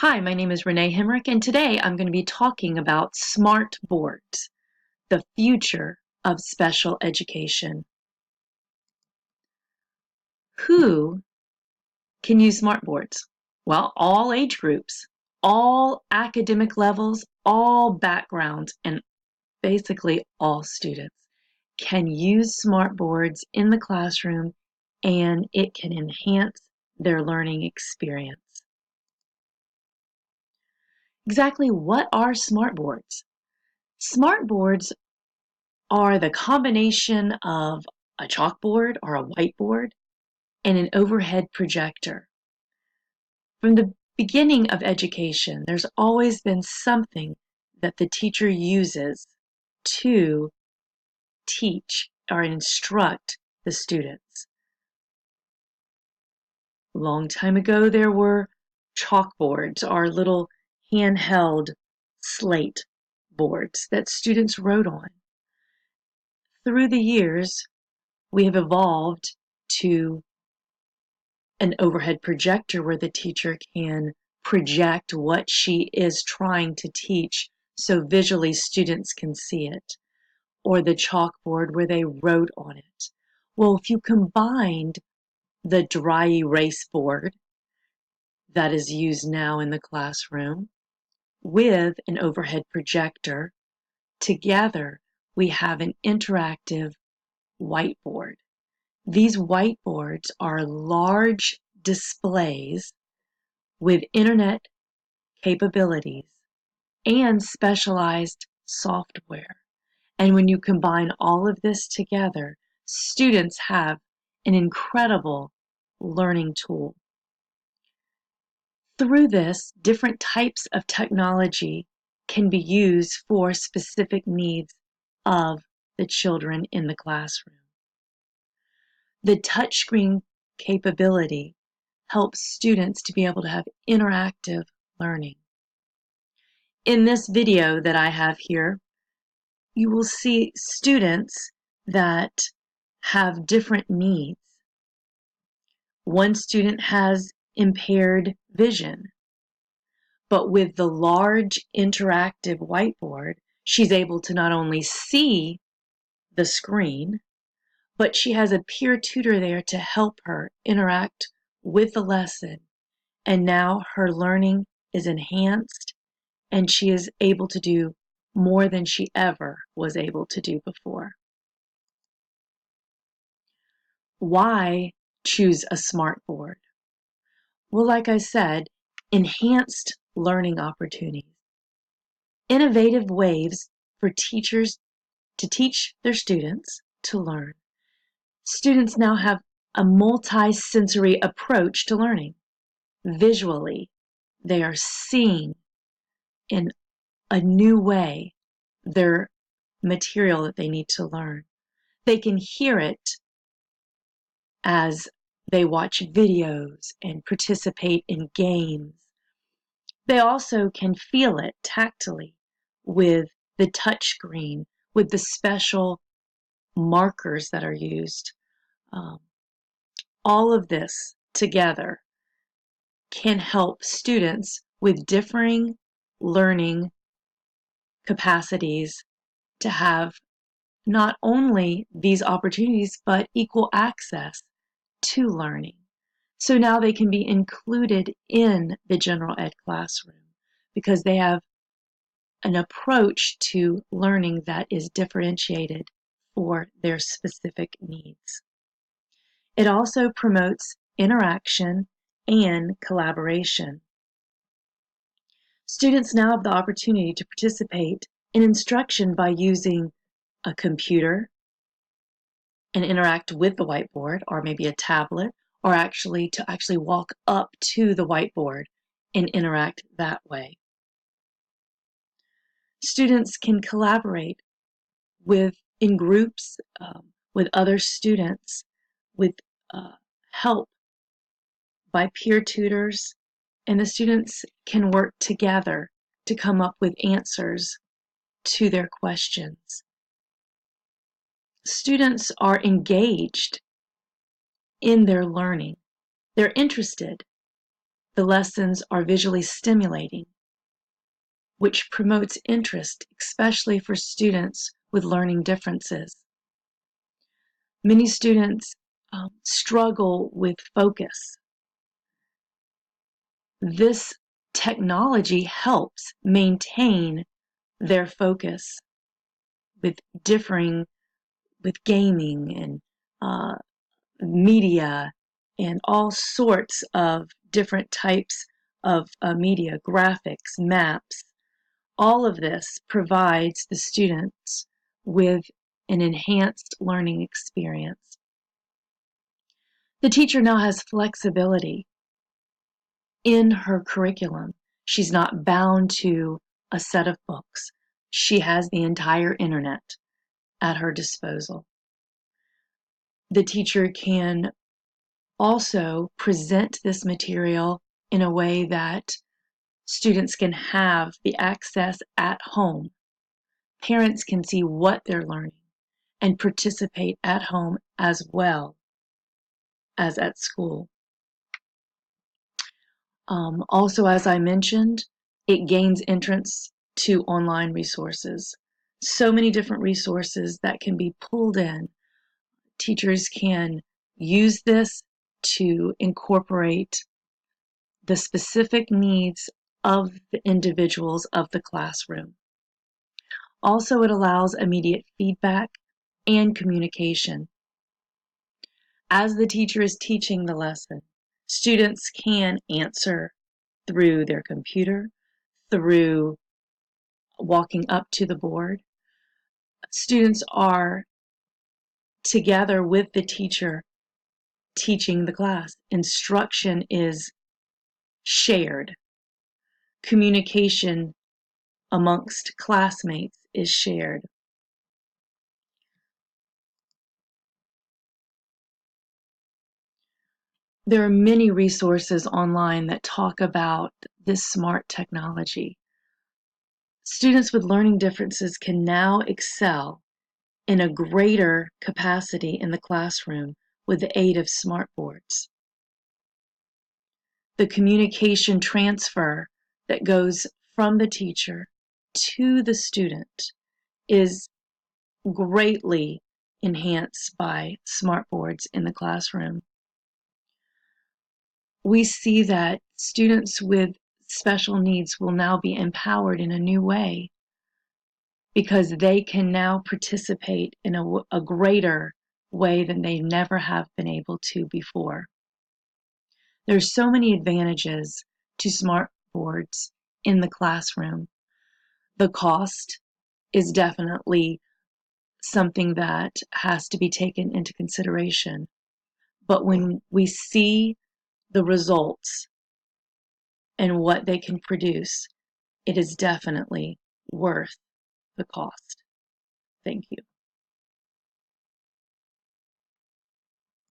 Hi, my name is Renee Hemrick, and today I'm going to be talking about smart boards, the future of special education. Who can use smart boards? Well, all age groups, all academic levels, all backgrounds, and basically all students can use smart boards in the classroom, and it can enhance their learning experience. Exactly what are smart boards? Smart boards are the combination of a chalkboard or a whiteboard and an overhead projector. From the beginning of education, there's always been something that the teacher uses to teach or instruct the students. A long time ago, there were chalkboards or little handheld slate boards that students wrote on. Through the years, we have evolved to an overhead projector where the teacher can project what she is trying to teach so visually students can see it, or the chalkboard where they wrote on it. Well, if you combined the dry erase board that is used now in the classroom with an overhead projector, together we have an interactive whiteboard. These whiteboards are large displays with internet capabilities and specialized software. And when you combine all of this together, students have an incredible learning tool. Through this, different types of technology can be used for specific needs of the children in the classroom. The touchscreen capability helps students to be able to have interactive learning. In this video that I have here, you will see students that have different needs. One student has impaired vision, but with the large interactive whiteboard, she's able to not only see the screen, but she has a peer tutor there to help her interact with the lesson. And now her learning is enhanced and she is able to do more than she ever was able to do before. Why choose a smart board? Well, like I said, enhanced learning opportunities, innovative ways for teachers to teach their students to learn. Students now have a multi-sensory approach to learning. Visually, they are seeing in a new way their material that they need to learn. They can hear it as they watch videos and participate in games. They also can feel it tactily with the touch screen, with the special markers that are used. Um, all of this together can help students with differing learning capacities to have not only these opportunities, but equal access to learning. So now they can be included in the general ed classroom because they have an approach to learning that is differentiated for their specific needs. It also promotes interaction and collaboration. Students now have the opportunity to participate in instruction by using a computer and interact with the whiteboard, or maybe a tablet, or actually walk up to the whiteboard and interact that way. Students can collaborate in groups with other students with help by peer tutors, and the students can work together to come up with answers to their questions. Students are engaged in their learning. They're interested. The lessons are visually stimulating, which promotes interest, especially for students with learning differences. Many students struggle with focus. This technology helps maintain their focus with gaming and media and all sorts of different types of media, graphics, maps. All of this provides the students with an enhanced learning experience. The teacher now has flexibility in her curriculum. She's not bound to a set of books. She has the entire internet at her disposal. The teacher can also present this material in a way that students can have the access at home. Parents can see what they're learning and participate at home as well as at school. Also, as I mentioned, it gains entrance to online resources. So many different resources that can be pulled in. Teachers can use this to incorporate the specific needs of the individuals of the classroom. Also, it allows immediate feedback and communication. As the teacher is teaching the lesson, students can answer through their computer, through walking up to the board. Students are together with the teacher teaching the class. Instruction is shared. Communication amongst classmates is shared. There are many resources online that talk about this smart technology. Students with learning differences can now excel in a greater capacity in the classroom with the aid of smart boards. The communication transfer that goes from the teacher to the student is greatly enhanced by smart boards in the classroom. We see that students with special needs will now be empowered in a new way because they can now participate in a greater way than they never have been able to before. There's so many advantages to smart boards in the classroom. The cost is definitely something that has to be taken into consideration. But when we see the results and what they can produce, it is definitely worth the cost. Thank you.